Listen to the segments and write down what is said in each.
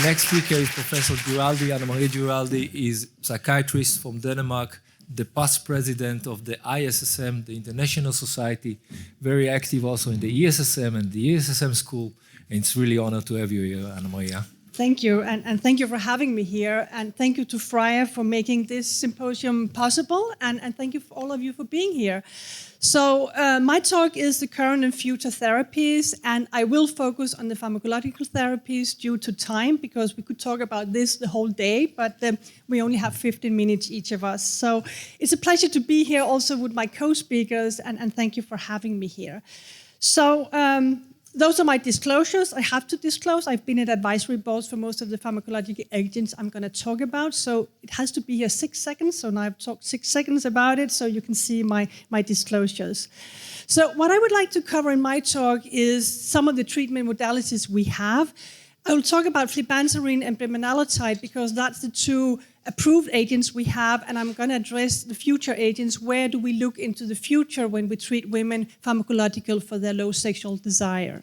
next speaker is Professor Giraldi. Annamaria Giraldi is psychiatrist from Denmark, the past president of the ISSM, the International Society, very active also in the ESSM and the ESSM school. And it's really an honor to have you here, Annamaria. Thank you, and thank you for having me here, and thank you to Freya for making this symposium possible, and thank you for all of you for being here. So my talk is the current and future therapies, and I will focus on the pharmacological therapies due to time, because we could talk about this the whole day, but we only have 15 minutes each of us. So it's a pleasure to be here also with my co-speakers, and thank you for having me here. So those are my disclosures. I have to disclose. I've been at advisory boards for most of the pharmacological agents I'm going to talk about. So it has to be here 6 seconds. So now I've talked 6 seconds about it, so you can see my disclosures. So what I would like to cover in my talk is some of the treatment modalities we have. I will talk about flibanserin and bremelanotide because that's the two approved agents we have, and I'm going to address the future agents. Where do we look into the future when we treat women pharmacological for their low sexual desire?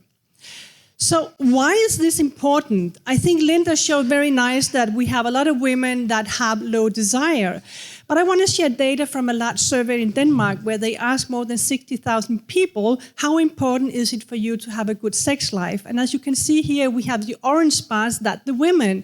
So why is this important? I think Linda showed very nice that we have a lot of women that have low desire. But I want to share data from a large survey in Denmark where they asked more than 60,000 people, how important is it for you to have a good sex life? And as you can see here, we have the orange bars that the women,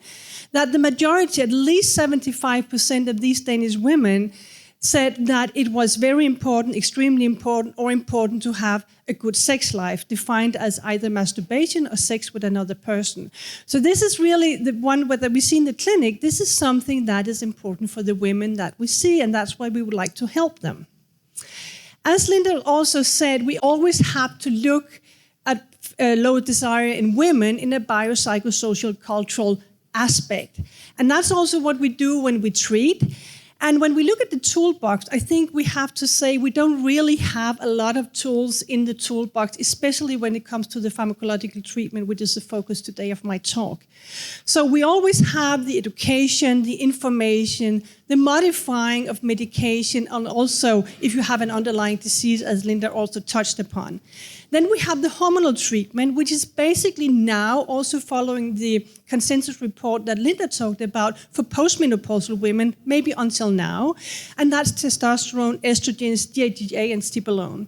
that the majority, at least 75% of these Danish women, said that it was very important, extremely important, or important to have a good sex life, defined as either masturbation or sex with another person. So this is really the one that we see in the clinic. This is something that is important for the women that we see, and that's why we would like to help them. As Linda also said, we always have to look at low desire in women in a biopsychosocial cultural aspect. And that's also what we do when we treat. And when we look at the toolbox, I think we have to say we don't really have a lot of tools in the toolbox, especially when it comes to the pharmacological treatment, which is the focus today of my talk. So we always have the education, the information, the modifying of medication, and also if you have an underlying disease, as Linda also touched upon. Then we have the hormonal treatment, which is basically now also following the consensus report that Linda talked about for postmenopausal women, maybe until now. And that's testosterone, estrogens, DHEA, and stipuline.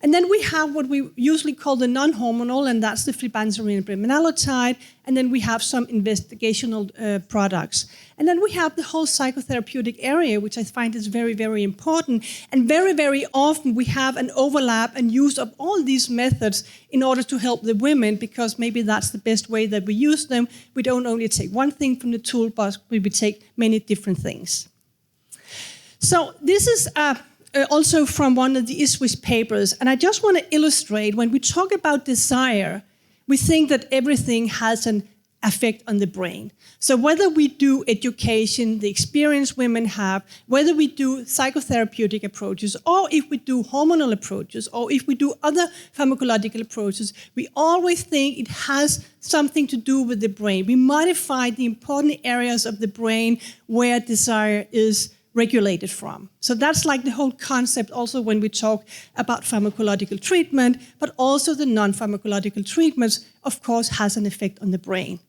And then we have what we usually call the non-hormonal, and that's the flibanserin and bremelanotide. And then we have some investigational products. And then we have the whole psychotherapeutic area, which I find is very, very important. And very, very often we have an overlap and use of all these methods in order to help the women, because maybe that's the best way that we use them. We don't only take one thing from the toolbox, we take many different things. So this is also from one of the ISSM papers. And I just want to illustrate, when we talk about desire, we think that everything has an effect on the brain. So whether we do education, the experience women have, whether we do psychotherapeutic approaches, or if we do hormonal approaches, or if we do other pharmacological approaches, we always think it has something to do with the brain. We modify the important areas of the brain where desire is regulated from. So that's like the whole concept also when we talk about pharmacological treatment, but also the non-pharmacological treatments, of course, has an effect on the brain.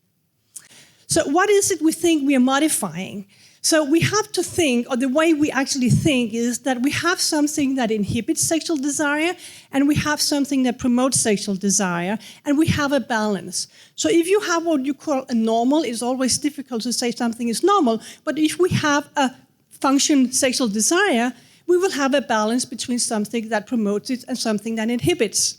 So what is it we think we are modifying? So we have to think, or the way we actually think is that we have something that inhibits sexual desire, and we have something that promotes sexual desire, and we have a balance. So if you have what you call a normal, it's always difficult to say something is normal, but if we have a function sexual desire, we will have a balance between something that promotes it and something that inhibits.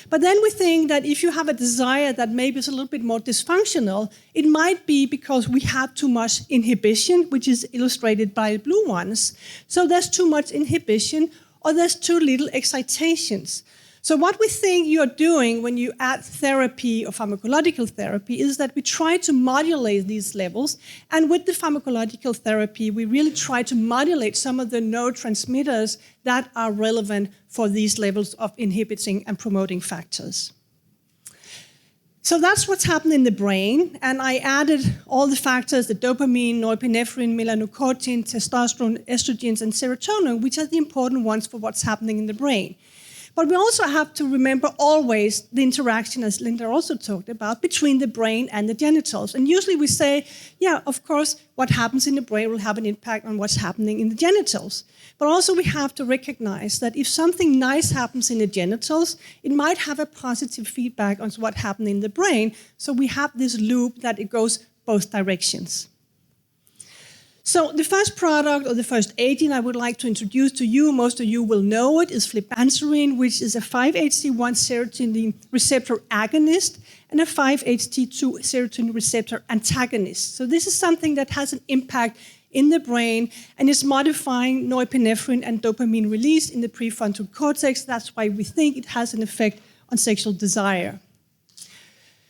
But then we think that if you have a desire that maybe is a little bit more dysfunctional, it might be because we have too much inhibition, which is illustrated by the blue ones. So there's too much inhibition, or there's too little excitations. So what we think you're doing when you add therapy or pharmacological therapy is that we try to modulate these levels. And with the pharmacological therapy, we really try to modulate some of the neurotransmitters that are relevant for these levels of inhibiting and promoting factors. So that's what's happening in the brain. And I added all the factors, the dopamine, norepinephrine, melanocortin, testosterone, estrogens, and serotonin, which are the important ones for what's happening in the brain. But we also have to remember always the interaction, as Linda also talked about, between the brain and the genitals. And usually we say, yeah, of course, what happens in the brain will have an impact on what's happening in the genitals. But also we have to recognize that if something nice happens in the genitals, it might have a positive feedback on what happened in the brain. So we have this loop that it goes both directions. So the first product or the first agent I would like to introduce to you, most of you will know it, is flibanserin, which is a 5-HT1 serotonin receptor agonist and a 5-HT2 serotonin receptor antagonist. So this is something that has an impact in the brain and is modifying norepinephrine and dopamine release in the prefrontal cortex. That's why we think it has an effect on sexual desire.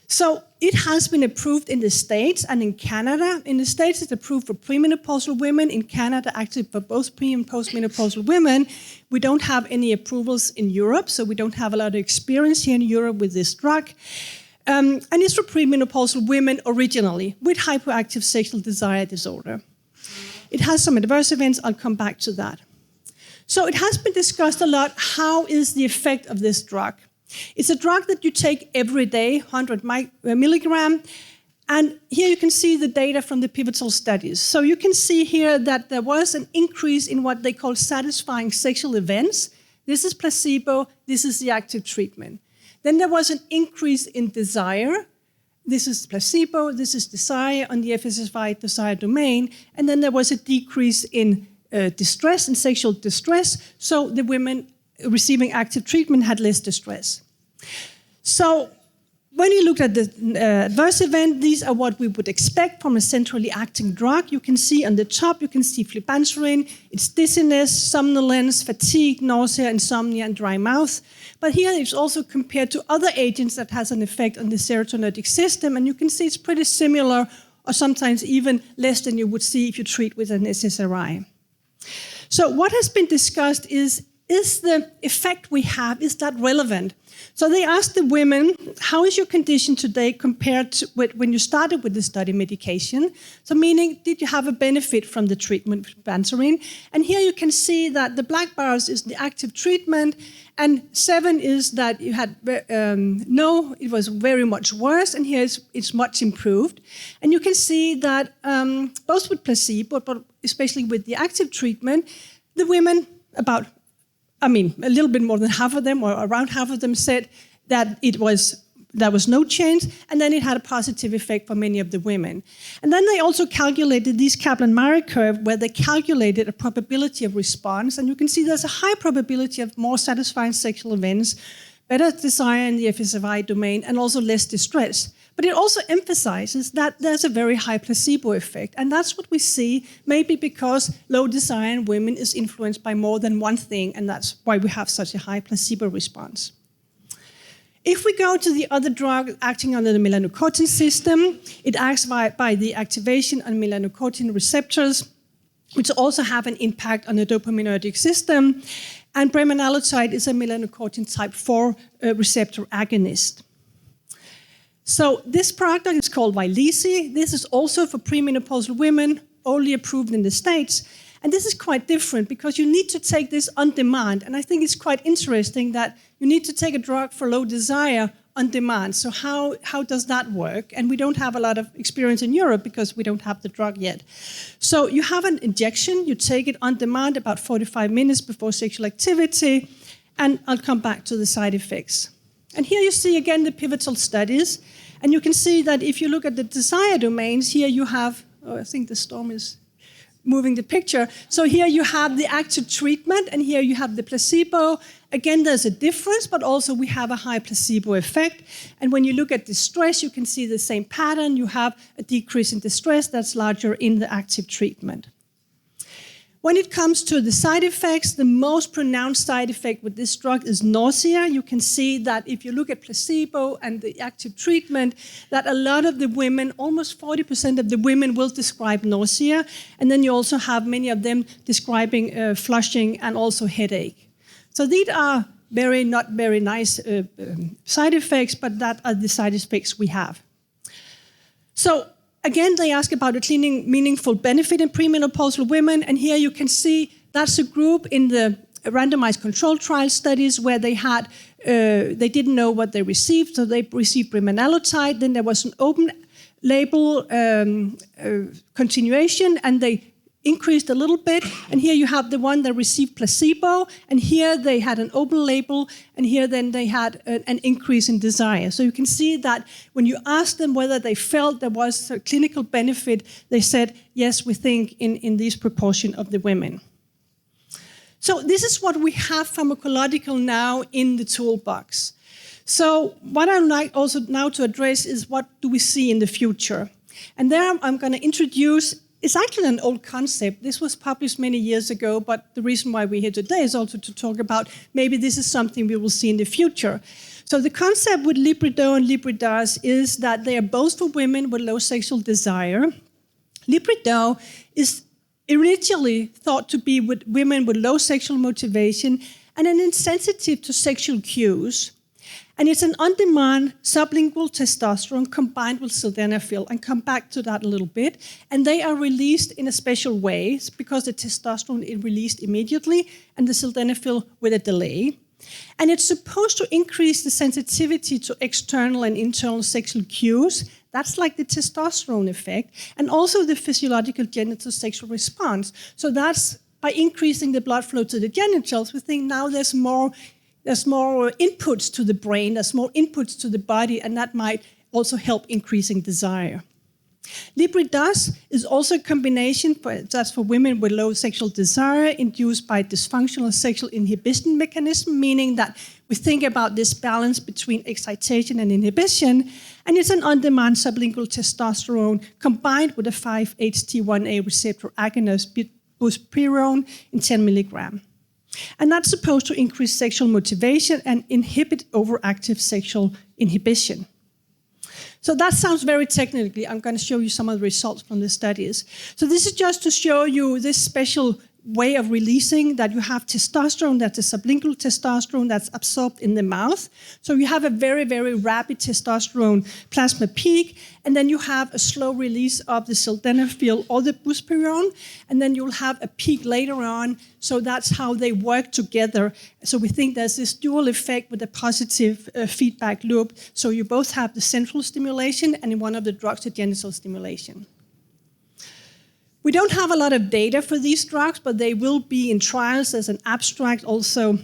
So it has been approved in the States and in Canada. In the States, it's approved for premenopausal women. In Canada, actually for both pre- and postmenopausal women. We don't have any approvals in Europe, so we don't have a lot of experience here in Europe with this drug. And it's for premenopausal women originally with hypoactive sexual desire disorder. It has some adverse events. I'll come back to that. So it has been discussed a lot. How is the effect of this drug? It's a drug that you take every day, 100 milligram. And here you can see the data from the pivotal studies. So you can see here that there was an increase in what they call satisfying sexual events. This is placebo. This is the active treatment. Then there was an increase in desire. This is placebo. This is desire on the FSSI desire domain. And then there was a decrease in distress and sexual distress. So the women receiving active treatment had less distress. So when you look at the adverse event, these are what we would expect from a centrally acting drug. You can see on the top, you can see flibanserin. It's dizziness, somnolence, fatigue, nausea, insomnia, and dry mouth. But here it's also compared to other agents that has an effect on the serotonergic system. And you can see it's pretty similar, or sometimes even less than you would see if you treat with an SSRI. So what has been discussed is the effect we have, is that relevant? So they asked the women, how is your condition today compared to when you started with the study medication? So meaning, did you have a benefit from the treatment with flibanserin? And here you can see that the black bars is the active treatment, and 7 is that you had no, it was very much worse, and here it's much improved. And you can see that both with placebo, but especially with the active treatment, the women a little bit more than half of them, or around half of them, said that there was no change, and then it had a positive effect for many of the women. And then they also calculated this Kaplan-Meier curve, where they calculated a probability of response, and you can see there's a high probability of more satisfying sexual events, better desire in the FSFI domain, and also less distress. But it also emphasizes that there's a very high placebo effect. And that's what we see, maybe because low desire in women is influenced by more than one thing, and that's why we have such a high placebo response. If we go to the other drug acting on the melanocortin system, it acts by the activation on melanocortin receptors, which also have an impact on the dopaminergic system. And bremelanotide is a melanocortin type 4 receptor agonist. So this product is called Vyleesi. This is also for premenopausal women, only approved in the States. And this is quite different because you need to take this on demand. And I think it's quite interesting that you need to take a drug for low desire on demand. So how does that work? And we don't have a lot of experience in Europe because we don't have the drug yet. So you have an injection. You take it on demand about 45 minutes before sexual activity. And I'll come back to the side effects. And here you see again the pivotal studies. And you can see that if you look at the desire domains, here you have, I think the storm is moving the picture. So here you have the active treatment, and here you have the placebo. Again, there's a difference, but also we have a high placebo effect. And when you look at distress, you can see the same pattern. You have a decrease in distress that's larger in the active treatment. When it comes to the side effects, the most pronounced side effect with this drug is nausea. You can see that if you look at placebo and the active treatment, that a lot of the women, almost 40% of the women will describe nausea. And then you also have many of them describing flushing and also headache. So these are not very nice side effects, but that are the side effects we have. So again, they ask about a clinically meaningful benefit in premenopausal women, and here you can see that's a group in the randomized control trial studies where they didn't know what they received, so they received bremelanotide. Then there was an open label continuation, and they increased a little bit. And here you have the one that received placebo, and here they had an open label, and here then they had an increase in desire. So you can see that when you asked them whether they felt there was a clinical benefit, they said, yes, we think in this proportion of the women. So this is what we have pharmacological now in the toolbox. So what I'd like also now to address is what do we see in the future? And there I'm going to introduce, it's actually an old concept. This was published many years ago, but the reason why we're here today is also to talk about maybe this is something we will see in the future. So the concept with Libido and Libidas is that they are both for women with low sexual desire. Libido is originally thought to be with women with low sexual motivation and an insensitive to sexual cues. And it's an on-demand sublingual testosterone combined with sildenafil. And come back to that a little bit. And they are released in a special way because the testosterone is released immediately and the sildenafil with a delay. And it's supposed to increase the sensitivity to external and internal sexual cues. That's like the testosterone effect. And also the physiological genital sexual response. So that's by increasing the blood flow to the genitals, we think now there's more inputs to the brain, there's more inputs to the body, and that might also help increasing desire. Libidas is also a combination, that's for women with low sexual desire induced by dysfunctional sexual inhibition mechanism, meaning that we think about this balance between excitation and inhibition, and it's an on-demand sublingual testosterone combined with a 5-HT1A receptor agonist, buspirone, in 10 milligram. And that's supposed to increase sexual motivation and inhibit overactive sexual inhibition. So that sounds very technically. I'm going to show you some of the results from the studies. So this is just to show you this special way of releasing that you have testosterone, that's a sublingual testosterone that's absorbed in the mouth. So you have a very, very rapid testosterone plasma peak, and then you have a slow release of the sildenafil or the buspirone, and then you'll have a peak later on. So that's how they work together. So we think there's this dual effect with a positive feedback loop. So you both have the central stimulation and in one of the drugs, the genital stimulation. We don't have a lot of data for these drugs, but they will be in trials. There's an abstract also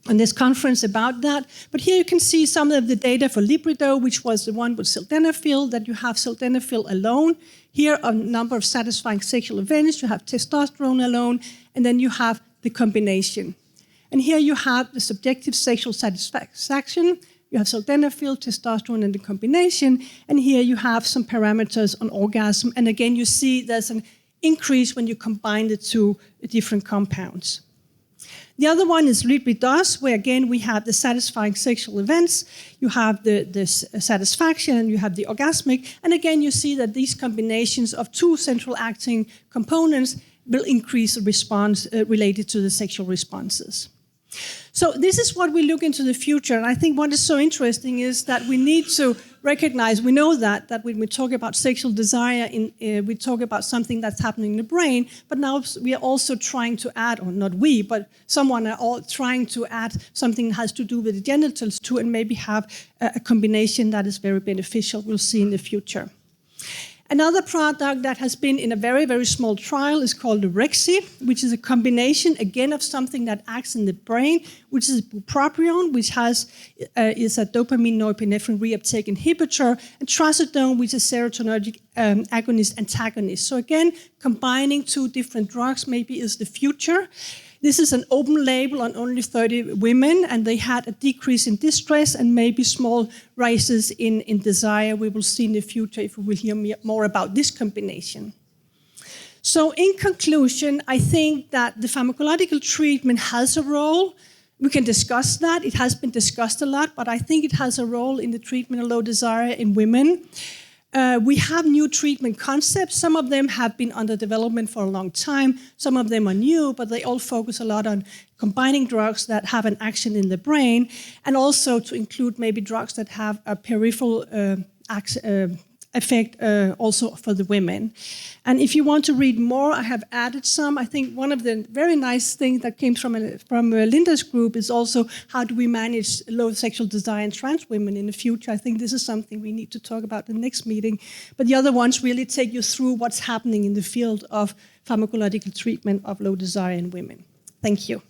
on this conference about that. But here you can see some of the data for Libido, which was the one with sildenafil, that you have sildenafil alone. Here, a number of satisfying sexual events. You have testosterone alone, and then you have the combination. And here you have the subjective sexual satisfaction. You have sildenafil, testosterone, and the combination. And here you have some parameters on orgasm. And again, you see there's an increase when you combine the two different compounds. The other one is Libidas, where again we have the satisfying sexual events, you have the satisfaction, and you have the orgasmic. And again, you see that these combinations of two central acting components will increase the response related to the sexual responses. So this is what we look into the future. And I think what is so interesting is that we need to recognize, we know that when we talk about sexual desire, we talk about something that's happening in the brain, but now we are also trying to add, or not we, but someone are all trying to add something that has to do with the genitals too, and maybe have a combination that is very beneficial. We'll see in the future. Another product that has been in a very, very small trial is called the Rexy, which is a combination, again, of something that acts in the brain, which is bupropion, which is a dopamine norepinephrine reuptake inhibitor, and trazodone, which is serotonergic agonist antagonist. So again, combining two different drugs maybe is the future. This is an open label on only 30 women, and they had a decrease in distress and maybe small rises in desire. We will see in the future if we will hear more about this combination. So in conclusion, I think that the pharmacological treatment has a role. We can discuss that. It has been discussed a lot, but I think it has a role in the treatment of low desire in women. We have new treatment concepts. Some of them have been under development for a long time. Some of them are new, but they all focus a lot on combining drugs that have an action in the brain, and also to include maybe drugs that have a peripheral effect also for the women. And if you want to read more, I have added some. I think one of the very nice things that came from Linda's group is also how do we manage low sexual desire in trans women in the future. I think this is something we need to talk about in the next meeting. But the other ones really take you through what's happening in the field of pharmacological treatment of low desire in women. Thank you.